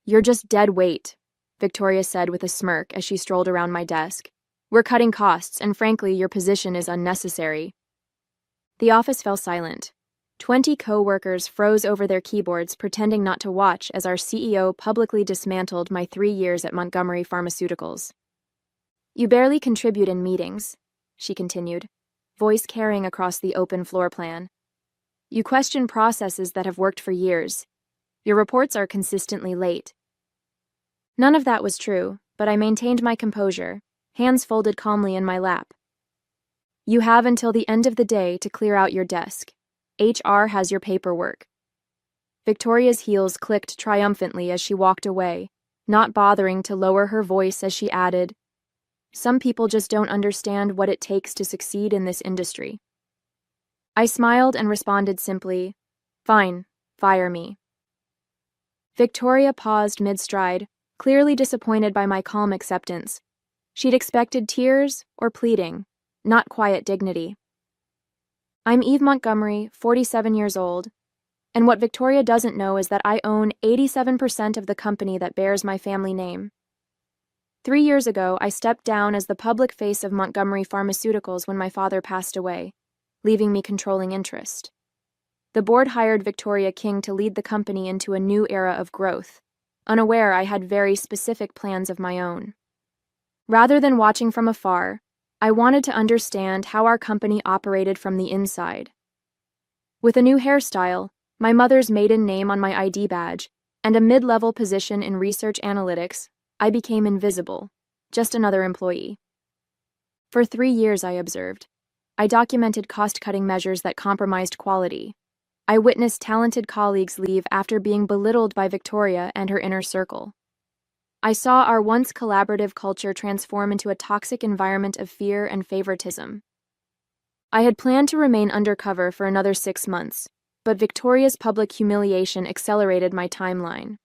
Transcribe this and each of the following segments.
"You're just dead weight," Victoria said with a smirk as she strolled around my desk. "We're cutting costs, and frankly, your position is unnecessary." The office fell silent. 20 co-workers froze over their keyboards, pretending not to watch as our CEO publicly dismantled my 3 years at Montgomery Pharmaceuticals. "You barely contribute in meetings," she continued, voice carrying across the open floor plan. "You question processes that have worked for years. Your reports are consistently late." None of that was true, but I maintained my composure, hands folded calmly in my lap. "You have until the end of the day to clear out your desk. HR has your paperwork." Victoria's heels clicked triumphantly as she walked away, not bothering to lower her voice as she added, "Some people just don't understand what it takes to succeed in this industry." I smiled and responded simply, "Fine, fire me." Victoria paused mid-stride, clearly disappointed by my calm acceptance. She'd expected tears or pleading, not quiet dignity. "I'm Eve Montgomery, 47 years old, and what Victoria doesn't know is that I own 87% of the company that bears my family name. 3 years ago, I stepped down as the public face of Montgomery Pharmaceuticals when my father passed away, leaving me controlling interest. The board hired Victoria King to lead the company into a new era of growth, unaware I had very specific plans of my own. Rather than watching from afar, I wanted to understand how our company operated from the inside. With a new hairstyle, my mother's maiden name on my ID badge, and a mid-level position in research analytics, I became invisible, just another employee. For 3 years, I observed. I documented cost-cutting measures that compromised quality. I witnessed talented colleagues leave after being belittled by Victoria and her inner circle. I saw our once collaborative culture transform into a toxic environment of fear and favoritism. I had planned to remain undercover for another 6 months, but Victoria's public humiliation accelerated my timeline.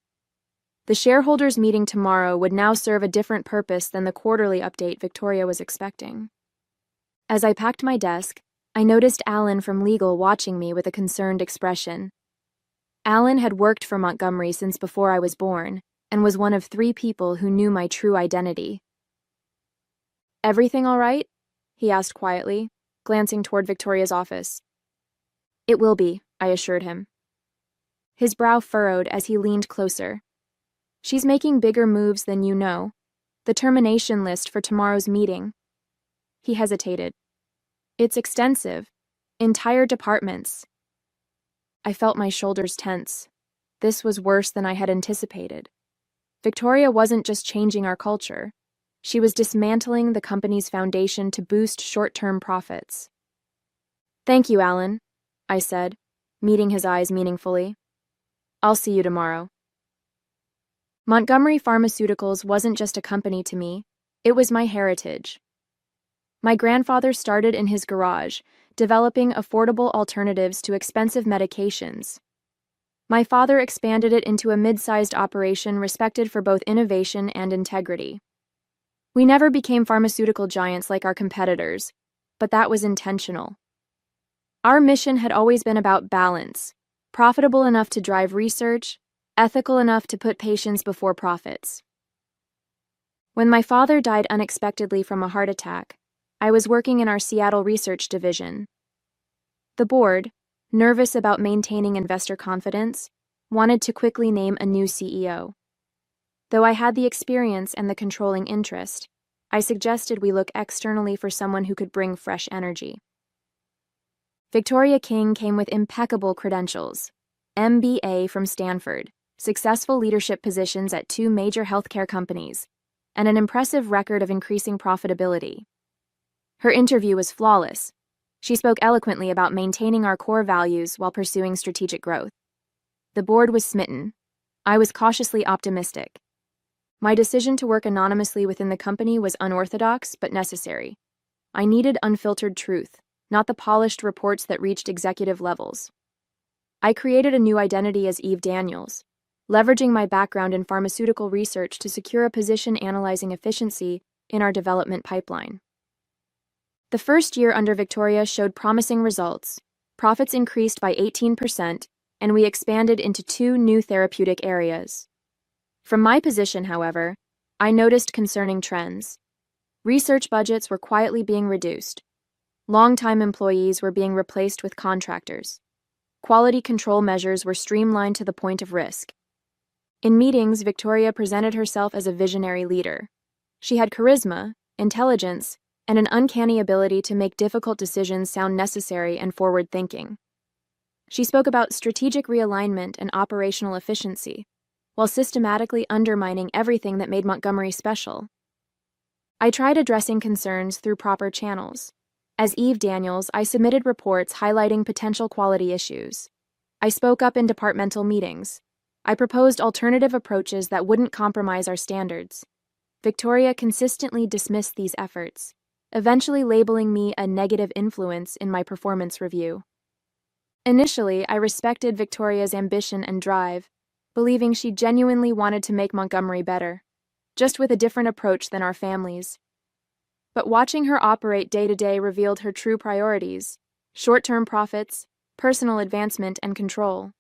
The shareholders' meeting tomorrow would now serve a different purpose than the quarterly update Victoria was expecting. As I packed my desk, I noticed Alan from legal watching me with a concerned expression. Alan had worked for Montgomery since before I was born, and was one of 3 people who knew my true identity. "Everything all right?" he asked quietly, glancing toward Victoria's office. "It will be," I assured him. His brow furrowed as he leaned closer. "She's making bigger moves than you know. The termination list for tomorrow's meeting." He hesitated. "It's extensive. Entire departments." I felt my shoulders tense. This was worse than I had anticipated. Victoria wasn't just changing our culture. She was dismantling the company's foundation to boost short-term profits. "Thank you, Alan," I said, meeting his eyes meaningfully. "I'll see you tomorrow." Montgomery Pharmaceuticals wasn't just a company to me, it was my heritage. My grandfather started in his garage, developing affordable alternatives to expensive medications. My father expanded it into a mid-sized operation respected for both innovation and integrity. We never became pharmaceutical giants like our competitors, but that was intentional. Our mission had always been about balance, profitable enough to drive research, ethical enough to put patients before profits. When my father died unexpectedly from a heart attack, I was working in our Seattle research division. The board, nervous about maintaining investor confidence, wanted to quickly name a new CEO. Though I had the experience and the controlling interest, I suggested we look externally for someone who could bring fresh energy. Victoria King came with impeccable credentials: MBA from Stanford, successful leadership positions at 2 major healthcare companies, and an impressive record of increasing profitability. Her interview was flawless. She spoke eloquently about maintaining our core values while pursuing strategic growth. The board was smitten. I was cautiously optimistic. My decision to work anonymously within the company was unorthodox but necessary. I needed unfiltered truth, not the polished reports that reached executive levels. I created a new identity as Eve Daniels, leveraging my background in pharmaceutical research to secure a position analyzing efficiency in our development pipeline. The first year under Victoria showed promising results. Profits increased by 18%, and we expanded into 2 new therapeutic areas. From my position, however, I noticed concerning trends. Research budgets were quietly being reduced. Long-time employees were being replaced with contractors. Quality control measures were streamlined to the point of risk. In meetings, Victoria presented herself as a visionary leader. She had charisma, intelligence, and an uncanny ability to make difficult decisions sound necessary and forward-thinking. She spoke about strategic realignment and operational efficiency, while systematically undermining everything that made Montgomery special. I tried addressing concerns through proper channels. As Eve Daniels, I submitted reports highlighting potential quality issues. I spoke up in departmental meetings. I proposed alternative approaches that wouldn't compromise our standards. Victoria consistently dismissed these efforts, eventually labeling me a negative influence in my performance review. Initially, I respected Victoria's ambition and drive, believing she genuinely wanted to make Montgomery better, just with a different approach than our families. But watching her operate day-to-day revealed her true priorities: short-term profits, personal advancement, and control.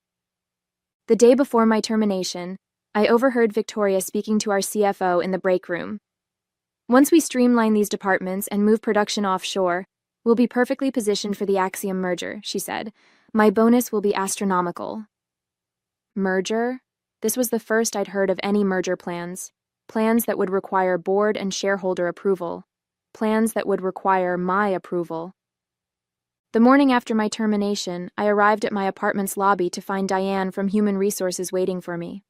The day before my termination, I overheard Victoria speaking to our CFO in the break room. "Once we streamline these departments and move production offshore, we'll be perfectly positioned for the Axiom merger," she said. "My bonus will be astronomical." Merger? This was the first I'd heard of any merger plans that would require board and shareholder approval. Plans that would require my approval. The morning after my termination, I arrived at my apartment's lobby to find Diane from Human Resources waiting for me.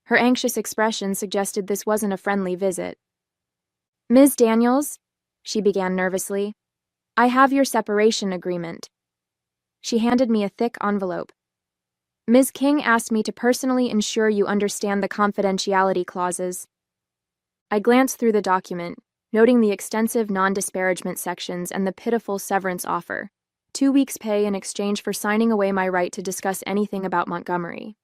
Her anxious expression suggested this wasn't a friendly visit. "Ms. Daniels," she began nervously, "I have your separation agreement." She handed me a thick envelope. "Ms. King asked me to personally ensure you understand the confidentiality clauses." I glanced through the document, noting the extensive non-disparagement sections and the pitiful severance offer: 2 weeks' pay in exchange for signing away my right to discuss anything about Montgomery.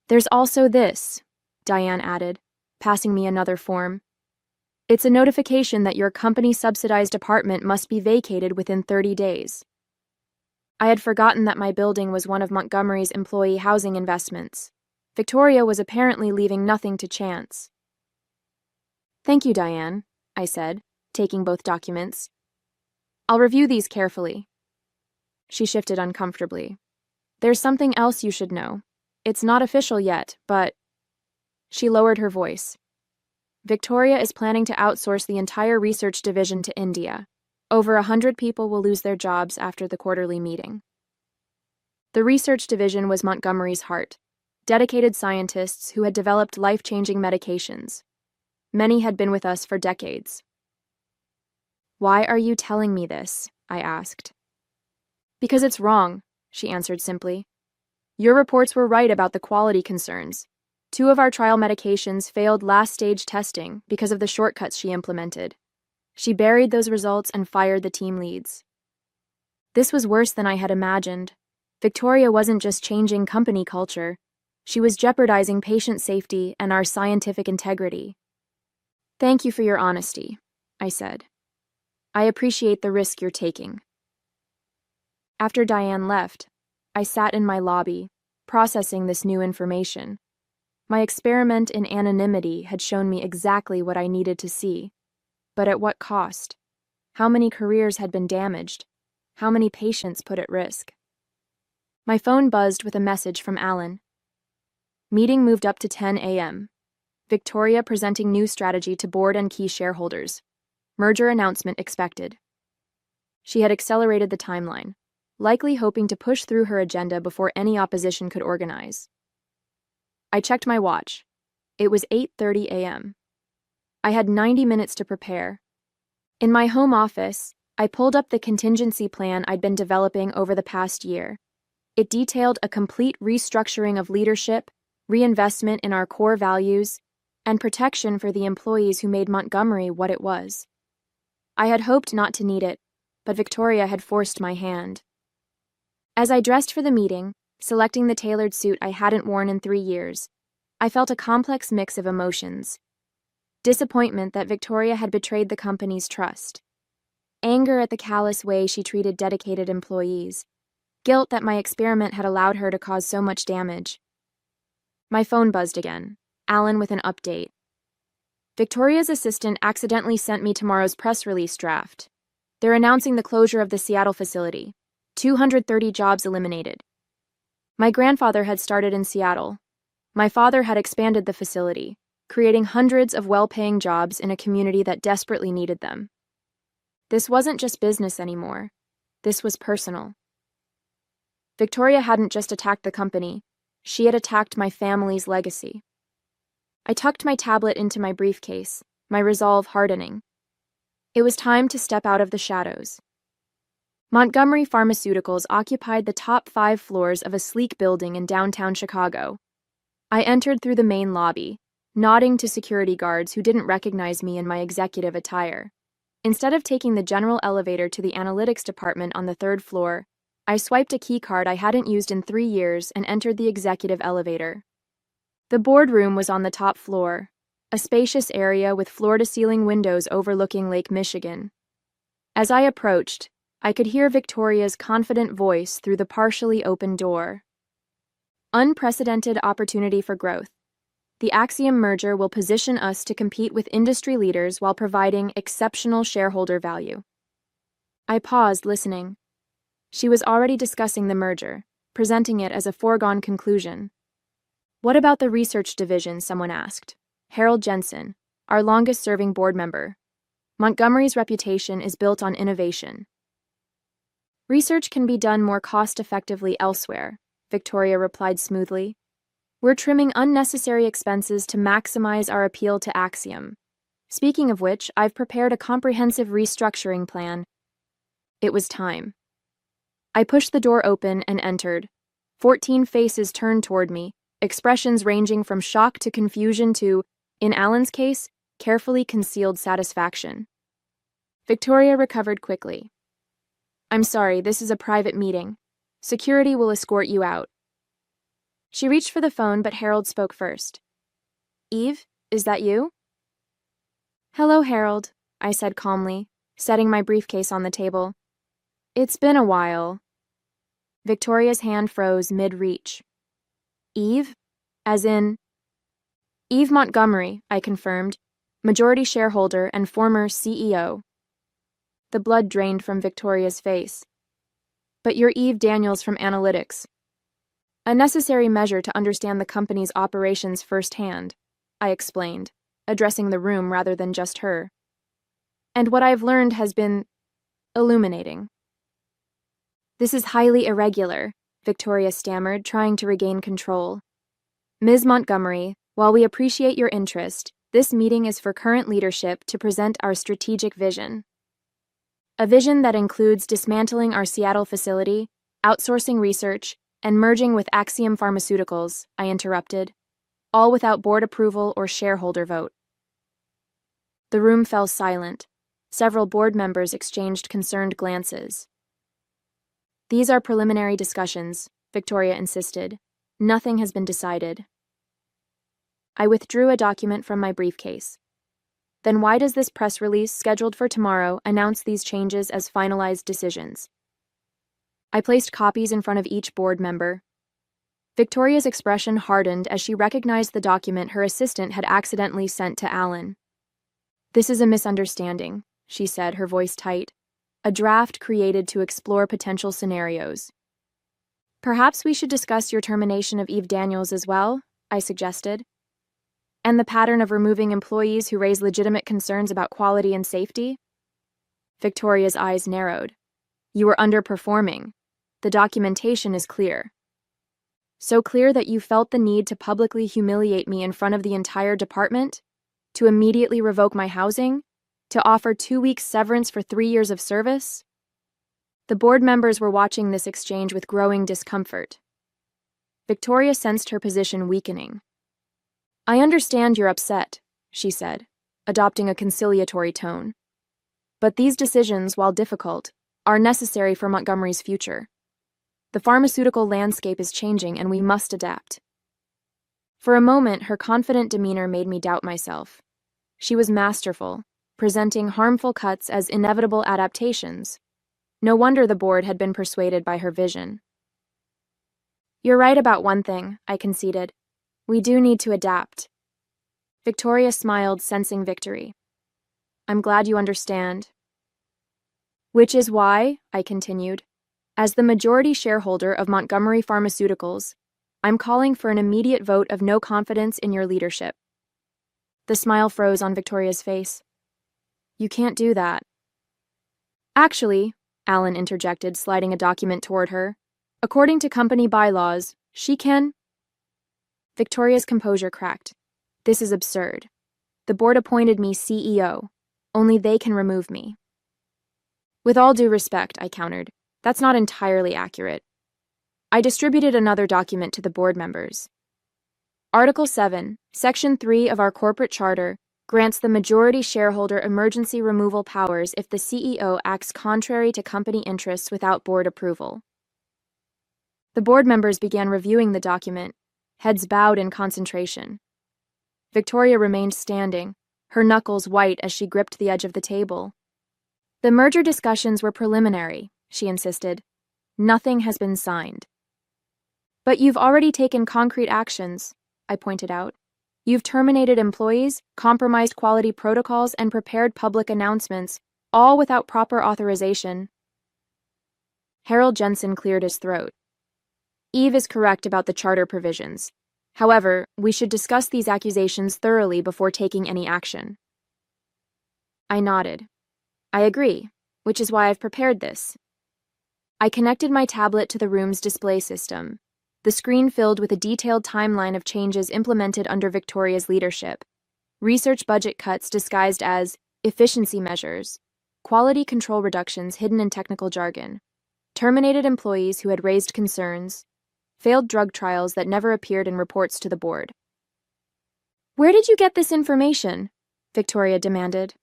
"There's also this," Diane added, passing me another form. "It's a notification that your company-subsidized apartment must be vacated within 30 days. I had forgotten that my building was one of Montgomery's employee housing investments. Victoria was apparently leaving nothing to chance. "Thank you, Diane," I said, taking both documents. "I'll review these carefully." She shifted uncomfortably. "There's something else you should know. It's not official yet, but—" She lowered her voice. "Victoria is planning to outsource the entire research division to India. Over 100 people will lose their jobs after the quarterly meeting." The research division was Montgomery's heart, dedicated scientists who had developed life-changing medications. Many had been with us for decades. "Why are you telling me this?" I asked. "Because it's wrong," she answered simply. "Your reports were right about the quality concerns. 2 of our trial medications failed last-stage testing because of the shortcuts she implemented. She buried those results and fired the team leads." This was worse than I had imagined. Victoria wasn't just changing company culture. She was jeopardizing patient safety and our scientific integrity. "Thank you for your honesty," I said. "I appreciate the risk you're taking." After Diane left, I sat in my lobby, processing this new information. My experiment in anonymity had shown me exactly what I needed to see. But at what cost? How many careers had been damaged? How many patients put at risk? My phone buzzed with a message from Alan. Meeting moved up to 10 a.m. Victoria presenting new strategy to board and key shareholders. Merger announcement expected. She had accelerated the timeline, likely hoping to push through her agenda before any opposition could organize. I checked my watch. It was 8:30 a.m. I had 90 minutes to prepare. In my home office, I pulled up the contingency plan I'd been developing over the past year. It detailed a complete restructuring of leadership, reinvestment in our core values, and protection for the employees who made Montgomery what it was. I had hoped not to need it, but Victoria had forced my hand. As I dressed for the meeting, selecting the tailored suit I hadn't worn in 3 years, I felt a complex mix of emotions. Disappointment that Victoria had betrayed the company's trust. Anger at the callous way she treated dedicated employees. Guilt that my experiment had allowed her to cause so much damage. My phone buzzed again. Alan with an update. Victoria's assistant accidentally sent me tomorrow's press release draft. They're announcing the closure of the Seattle facility. 230 jobs eliminated. My grandfather had started in Seattle. My father had expanded the facility, creating hundreds of well-paying jobs in a community that desperately needed them. This wasn't just business anymore. This was personal. Victoria hadn't just attacked the company. She had attacked my family's legacy. I tucked my tablet into my briefcase, my resolve hardening. It was time to step out of the shadows. Montgomery Pharmaceuticals occupied the top 5 floors of a sleek building in downtown Chicago. I entered through the main lobby, nodding to security guards who didn't recognize me in my executive attire. Instead of taking the general elevator to the analytics department on the 3rd floor, I swiped a keycard I hadn't used in 3 years and entered the executive elevator. The boardroom was on the top floor, a spacious area with floor-to-ceiling windows overlooking Lake Michigan. As I approached, I could hear Victoria's confident voice through the partially open door. Unprecedented opportunity for growth. The Axiom merger will position us to compete with industry leaders while providing exceptional shareholder value. I paused, listening. She was already discussing the merger, presenting it as a foregone conclusion. What about the research division, someone asked. Harold Jensen, our longest-serving board member. Montgomery's reputation is built on innovation. Research can be done more cost-effectively elsewhere, Victoria replied smoothly. We're trimming unnecessary expenses to maximize our appeal to Axiom. Speaking of which, I've prepared a comprehensive restructuring plan. It was time. I pushed the door open and entered. 14 faces turned toward me, expressions ranging from shock to confusion to, in Alan's case, carefully concealed satisfaction. Victoria recovered quickly. I'm sorry, this is a private meeting. Security will escort you out. She reached for the phone, but Harold spoke first. Eve, is that you? Hello, Harold, I said calmly, setting my briefcase on the table. It's been a while. Victoria's hand froze mid-reach. Eve? As in? Eve Montgomery, I confirmed, majority shareholder and former CEO. The blood drained from Victoria's face. But you're Eve Daniels from Analytics. A necessary measure to understand the company's operations firsthand, I explained, addressing the room rather than just her. And what I've learned has been illuminating. This is highly irregular, Victoria stammered, trying to regain control. Ms. Montgomery, while we appreciate your interest, this meeting is for current leadership to present our strategic vision. A vision that includes dismantling our Seattle facility, outsourcing research, and merging with Axiom Pharmaceuticals, I interrupted, all without board approval or shareholder vote. The room fell silent. Several board members exchanged concerned glances. These are preliminary discussions, Victoria insisted. Nothing has been decided. I withdrew a document from my briefcase. Then why does this press release, scheduled for tomorrow, announce these changes as finalized decisions? I placed copies in front of each board member. Victoria's expression hardened as she recognized the document her assistant had accidentally sent to Alan. This is a misunderstanding, she said, her voice tight. A draft created to explore potential scenarios. Perhaps we should discuss your termination of Eve Daniels as well, I suggested. And the pattern of removing employees who raise legitimate concerns about quality and safety? Victoria's eyes narrowed. You were underperforming. The documentation is clear. So clear that you felt the need to publicly humiliate me in front of the entire department? To immediately revoke my housing? To offer 2 weeks severance for 3 years of service? The board members were watching this exchange with growing discomfort. Victoria sensed her position weakening. I understand you're upset, she said, adopting a conciliatory tone. But these decisions, while difficult, are necessary for Montgomery's future. The pharmaceutical landscape is changing and we must adapt. For a moment, her confident demeanor made me doubt myself. She was masterful, presenting harmful cuts as inevitable adaptations. No wonder the board had been persuaded by her vision. You're right about one thing, I conceded. We do need to adapt. Victoria smiled, sensing victory. I'm glad you understand. Which is why, I continued, as the majority shareholder of Montgomery Pharmaceuticals, I'm calling for an immediate vote of no confidence in your leadership. The smile froze on Victoria's face. You can't do that. Actually, Alan interjected, sliding a document toward her. According to company bylaws, she can. Victoria's composure cracked. This is absurd. The board appointed me CEO. Only they can remove me. With all due respect, I countered, that's not entirely accurate. I distributed another document to the board members. Article 7, Section 3 of our corporate charter grants the majority shareholder emergency removal powers if the CEO acts contrary to company interests without board approval. The board members began reviewing the document, heads bowed in concentration. Victoria remained standing, her knuckles white as she gripped the edge of the table. The merger discussions were preliminary, she insisted. Nothing has been signed. But you've already taken concrete actions, I pointed out. You've terminated employees, compromised quality protocols, and prepared public announcements, all without proper authorization. Harold Jensen cleared his throat. Eve is correct about the charter provisions. However, we should discuss these accusations thoroughly before taking any action. I nodded. I agree, which is why I've prepared this. I connected my tablet to the room's display system, the screen filled with a detailed timeline of changes implemented under Victoria's leadership, research budget cuts disguised as efficiency measures, quality control reductions hidden in technical jargon, terminated employees who had raised concerns, failed drug trials that never appeared in reports to the board. Where did you get this information? Victoria demanded.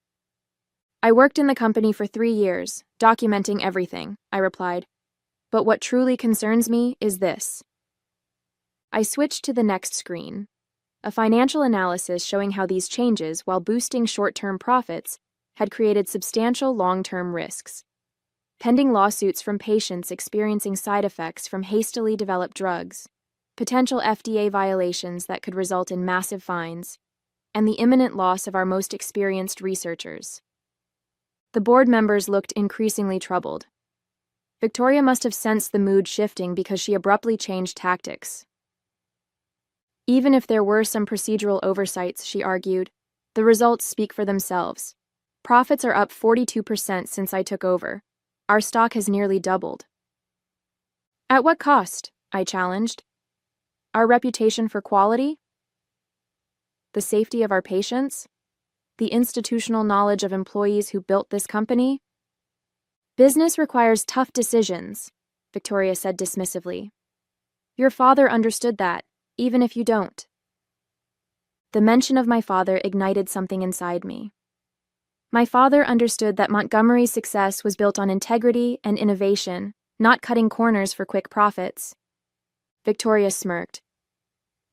I worked in the company for 3 years, documenting everything, I replied. But what truly concerns me is this. I switched to the next screen, a financial analysis showing how these changes, while boosting short-term profits, had created substantial long-term risks. Pending lawsuits from patients experiencing side effects from hastily developed drugs, potential FDA violations that could result in massive fines, and the imminent loss of our most experienced researchers. The board members looked increasingly troubled. Victoria must have sensed the mood shifting because she abruptly changed tactics. Even if there were some procedural oversights, she argued, the results speak for themselves. Profits are up 42% since I took over. Our stock has nearly doubled. At what cost? I challenged. Our reputation for quality? The safety of our patients? The institutional knowledge of employees who built this company? Business requires tough decisions, Victoria said dismissively. Your father understood that, even if you don't. The mention of my father ignited something inside me. My father understood that Montgomery's success was built on integrity and innovation, not cutting corners for quick profits. Victoria smirked.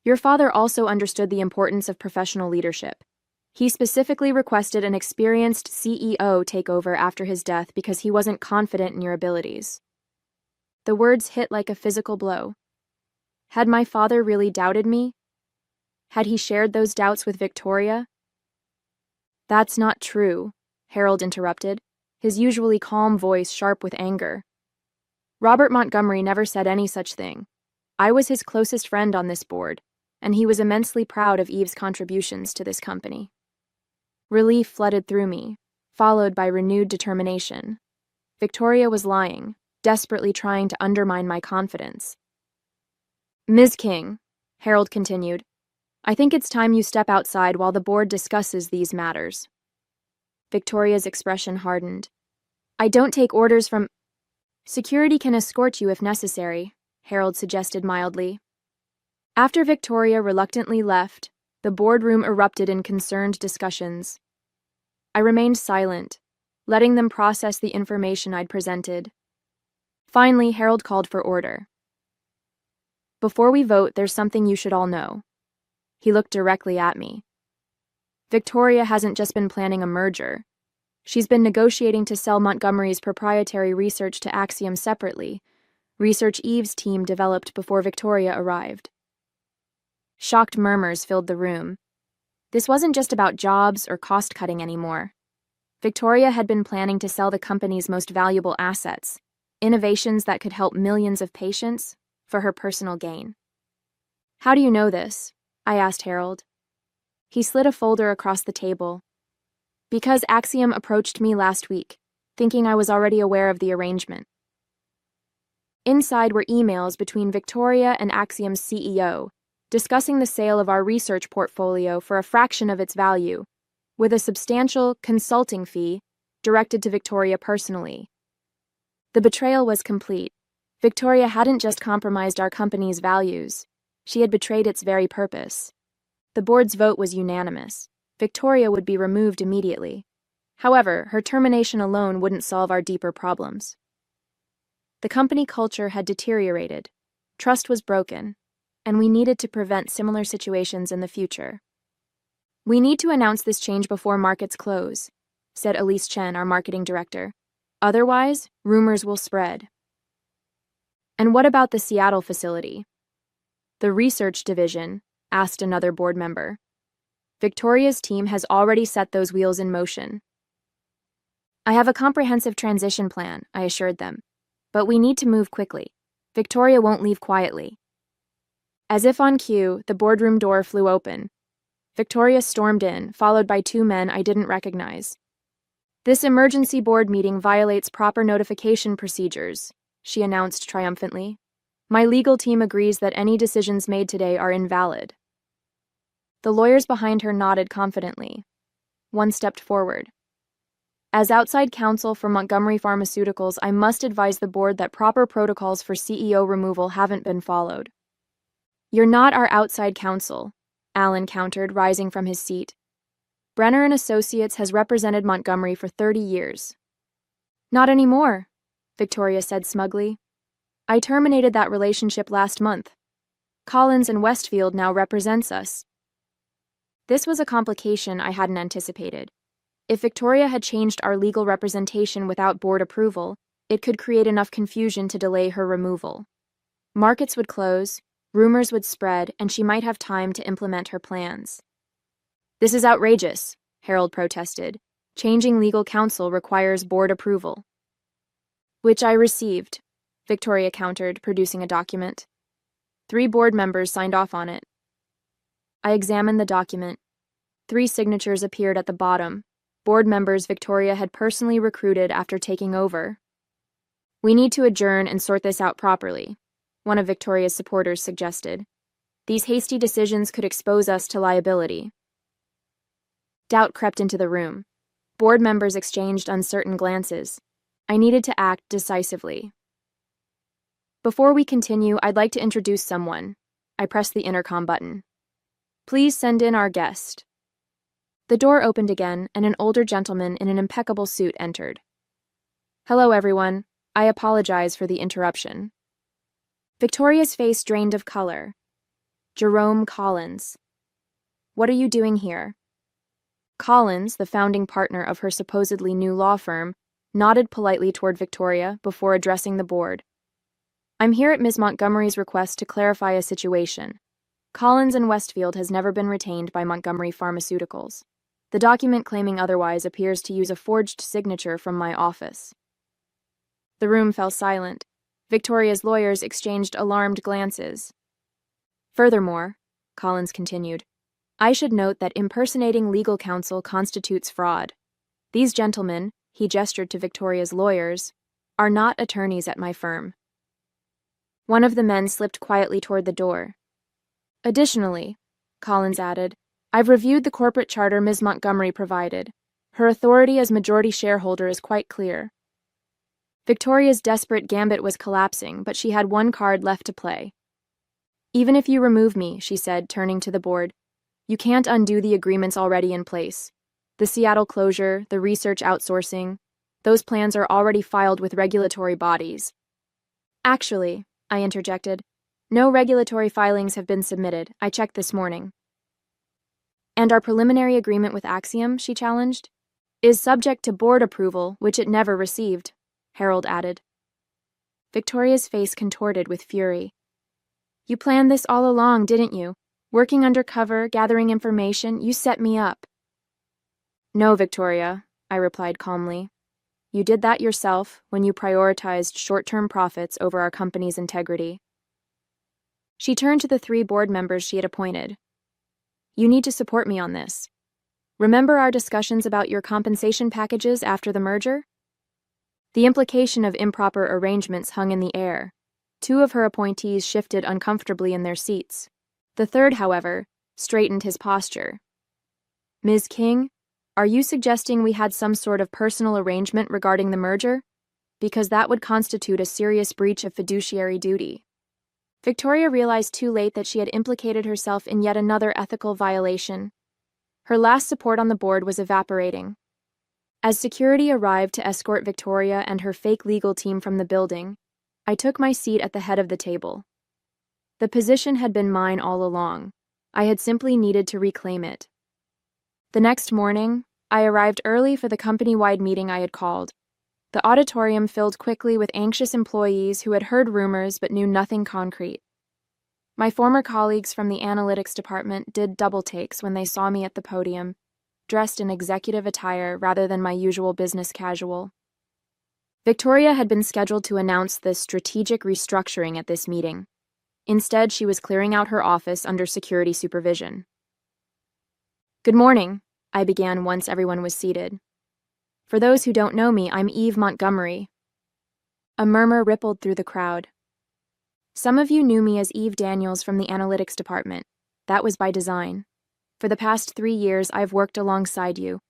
Your father also understood the importance of professional leadership. He specifically requested an experienced CEO take over after his death because he wasn't confident in your abilities. The words hit like a physical blow. Had my father really doubted me? Had he shared those doubts with Victoria? That's not true, Harold interrupted, his usually calm voice sharp with anger. Robert Montgomery never said any such thing. I was his closest friend on this board, and he was immensely proud of Eve's contributions to this company. Relief flooded through me, followed by renewed determination. Victoria was lying, desperately trying to undermine my confidence. Ms. King, Harold continued, I think it's time you step outside while the board discusses these matters. Victoria's expression hardened. I don't take orders from... Security can escort you if necessary, Harold suggested mildly. After Victoria reluctantly left, the boardroom erupted in concerned discussions. I remained silent, letting them process the information I'd presented. Finally, Harold called for order. Before we vote, there's something you should all know. He looked directly at me. Victoria hasn't just been planning a merger. She's been negotiating to sell Montgomery's proprietary research to Axiom separately, research Eve's team developed before Victoria arrived. Shocked murmurs filled the room. This wasn't just about jobs or cost-cutting anymore. Victoria had been planning to sell the company's most valuable assets, innovations that could help millions of patients, for her personal gain. "How do you know this?" I asked Harold. He slid a folder across the table. "Because Axiom approached me last week, thinking I was already aware of the arrangement." Inside were emails between Victoria and Axiom's CEO, discussing the sale of our research portfolio for a fraction of its value, with a substantial consulting fee directed to Victoria personally. The betrayal was complete. Victoria hadn't just compromised our company's values, she had betrayed its very purpose. The board's vote was unanimous. Victoria would be removed immediately. However, her termination alone wouldn't solve our deeper problems. The company culture had deteriorated, trust was broken, and we needed to prevent similar situations in the future. "We need to announce this change before markets close," said Elise Chen, our marketing director. "Otherwise, rumors will spread." "And what about the Seattle facility?" "The research division," asked another board member. "Victoria's team has already set those wheels in motion." "I have a comprehensive transition plan," I assured them. "But we need to move quickly. Victoria won't leave quietly." As if on cue, the boardroom door flew open. Victoria stormed in, followed by two men I didn't recognize. "This emergency board meeting violates proper notification procedures," she announced triumphantly. "My legal team agrees that any decisions made today are invalid." The lawyers behind her nodded confidently. One stepped forward. "As outside counsel for Montgomery Pharmaceuticals, I must advise the board that proper protocols for CEO removal haven't been followed." "You're not our outside counsel," Alan countered, rising from his seat. "Brenner and Associates has represented Montgomery for 30 years. "Not anymore," Victoria said smugly. "I terminated that relationship last month. Collins and Westfield now represents us." This was a complication I hadn't anticipated. If Victoria had changed our legal representation without board approval, it could create enough confusion to delay her removal. Markets would close, rumors would spread, and she might have time to implement her plans. "This is outrageous," Harold protested. "Changing legal counsel requires board approval." "Which I received," Victoria countered, producing a document. 3 board members signed off on it. I examined the document. 3 signatures appeared at the bottom, board members Victoria had personally recruited after taking over. "We need to adjourn and sort this out properly," one of Victoria's supporters suggested. "These hasty decisions could expose us to liability." Doubt crept into the room. Board members exchanged uncertain glances. I needed to act decisively. "Before we continue, I'd like to introduce someone." I pressed the intercom button. "Please send in our guest." The door opened again, and an older gentleman in an impeccable suit entered. "Hello, everyone. I apologize for the interruption." Victoria's face drained of color. "Jerome Collins. What are you doing here?" Collins, the founding partner of her supposedly new law firm, nodded politely toward Victoria before addressing the board. "I'm here at Ms. Montgomery's request to clarify a situation. Collins and Westfield has never been retained by Montgomery Pharmaceuticals. The document claiming otherwise appears to use a forged signature from my office." The room fell silent. Victoria's lawyers exchanged alarmed glances. "Furthermore," Collins continued, "I should note that impersonating legal counsel constitutes fraud. These gentlemen," he gestured to Victoria's lawyers, "are not attorneys at my firm." One of the men slipped quietly toward the door. "Additionally," Collins added, "I've reviewed the corporate charter Ms. Montgomery provided. Her authority as majority shareholder is quite clear." Victoria's desperate gambit was collapsing, but she had one card left to play. "Even if you remove me," she said, turning to the board, "you can't undo the agreements already in place. The Seattle closure, the research outsourcing, those plans are already filed with regulatory bodies." "Actually," I interjected, "no regulatory filings have been submitted. I checked this morning." "And our preliminary agreement with Axiom," she challenged, "is subject to board approval, which it never received," Harold added. Victoria's face contorted with fury. "You planned this all along, didn't you? Working undercover, gathering information, you set me up. No, Victoria, I replied calmly. You did that yourself when you prioritized short-term profits over our company's integrity. She turned to the 3 board members she had appointed. You need to support me on this. Remember our discussions about your compensation packages after the merger? The implication of improper arrangements hung in the air. 2 of her appointees shifted uncomfortably in their seats. The third, however, straightened his posture. Ms. King, are you suggesting we had some sort of personal arrangement regarding the merger? Because that would constitute a serious breach of fiduciary duty. Victoria realized too late that she had implicated herself in yet another ethical violation. Her last support on the board was evaporating. As security arrived to escort Victoria and her fake legal team from the building, I took my seat at the head of the table. The position had been mine all along. I had simply needed to reclaim it. The next morning, I arrived early for the company-wide meeting I had called. The auditorium filled quickly with anxious employees who had heard rumors but knew nothing concrete. My former colleagues from the analytics department did double takes when they saw me at the podium, dressed in executive attire rather than my usual business casual. Victoria had been scheduled to announce the strategic restructuring at this meeting. Instead, she was clearing out her office under security supervision. Good morning, I began once everyone was seated. For those who don't know me, I'm Eve Montgomery. A murmur rippled through the crowd. Some of you knew me as Eve Daniels from the analytics department. That was by design. For the past 3 years, I've worked alongside you,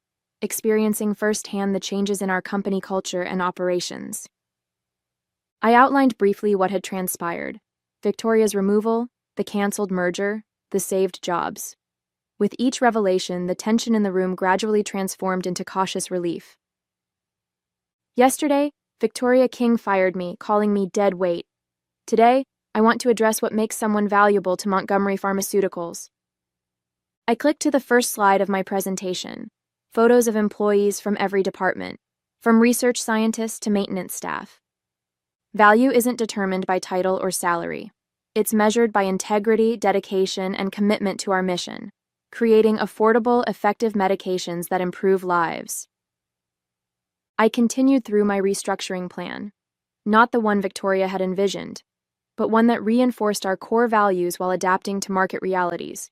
experiencing firsthand the changes in our company culture and operations. I outlined briefly what had transpired: Victoria's removal, the canceled merger, the saved jobs. With each revelation, the tension in the room gradually transformed into cautious relief. Yesterday, Victoria King fired me, calling me dead weight. Today, I want to address what makes someone valuable to Montgomery Pharmaceuticals. I clicked to the first slide of my presentation, photos of employees from every department, from research scientists to maintenance staff. Value isn't determined by title or salary. It's measured by integrity, dedication, and commitment to our mission, creating affordable, effective medications that improve lives. I continued through my restructuring plan, not the one Victoria had envisioned, but one that reinforced our core values while adapting to market realities.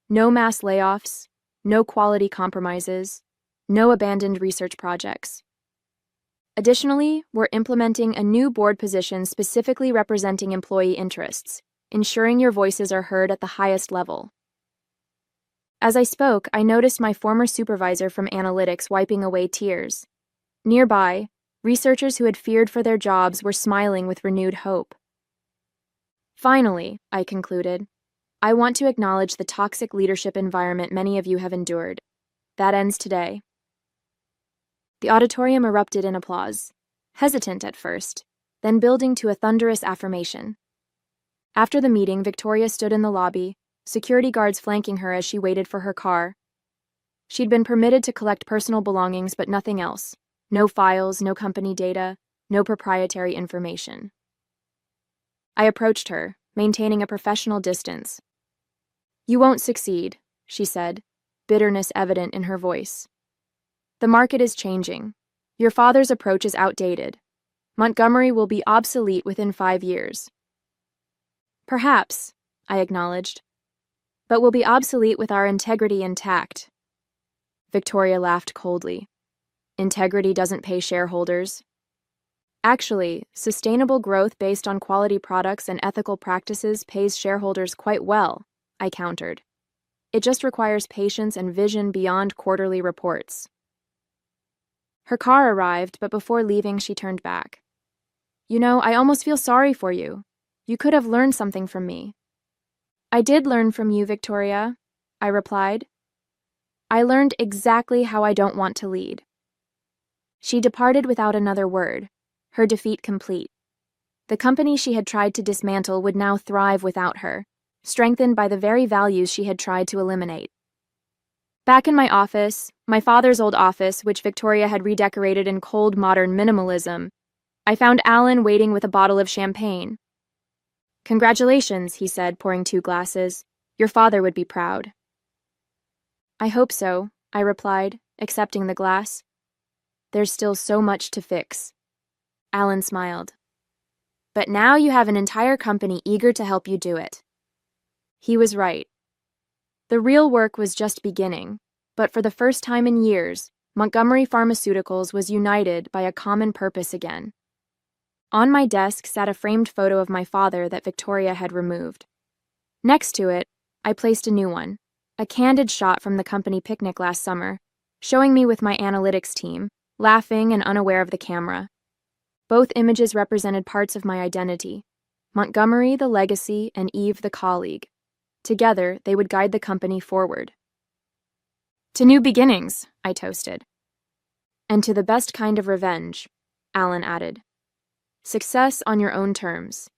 No mass layoffs, no quality compromises, no abandoned research projects. Additionally, we're implementing a new board position specifically representing employee interests, ensuring your voices are heard at the highest level. As I spoke, I noticed my former supervisor from analytics wiping away tears. Nearby, researchers who had feared for their jobs were smiling with renewed hope. Finally, I concluded, I want to acknowledge the toxic leadership environment many of you have endured. That ends today. The auditorium erupted in applause, hesitant at first, then building to a thunderous affirmation. After the meeting, Victoria stood in the lobby, security guards flanking her as she waited for her car. She'd been permitted to collect personal belongings, but nothing else. No files, no company data, no proprietary information. I approached her, maintaining a professional distance. You won't succeed, she said, bitterness evident in her voice. The market is changing. Your father's approach is outdated. Montgomery will be obsolete within 5 years. Perhaps, I acknowledged, but will be obsolete with our integrity intact. Victoria laughed coldly. Integrity doesn't pay shareholders. Actually, sustainable growth based on quality products and ethical practices pays shareholders quite well, I countered. It just requires patience and vision beyond quarterly reports. Her car arrived, but before leaving, she turned back. You know, I almost feel sorry for you. You could have learned something from me. I did learn from you, Victoria, I replied. I learned exactly how I don't want to lead. She departed without another word, her defeat complete. The company she had tried to dismantle would now thrive without her, strengthened by the very values she had tried to eliminate. Back in my office, my father's old office, which Victoria had redecorated in cold modern minimalism, I found Alan waiting with a bottle of champagne. Congratulations, he said, pouring 2 glasses. Your father would be proud." "I hope so," I replied, accepting the glass. "There's still so much to fix." Alan smiled. "But now you have an entire company eager to help you do it." He was right. The real work was just beginning, but for the first time in years, Montgomery Pharmaceuticals was united by a common purpose again. On my desk sat a framed photo of my father that Victoria had removed. Next to it, I placed a new one, a candid shot from the company picnic last summer, showing me with my analytics team, laughing and unaware of the camera. Both images represented parts of my identity: Montgomery the legacy and Eve the colleague. Together, they would guide the company forward. "To new beginnings," I toasted. "And to the best kind of revenge," Alan added. "Success on your own terms,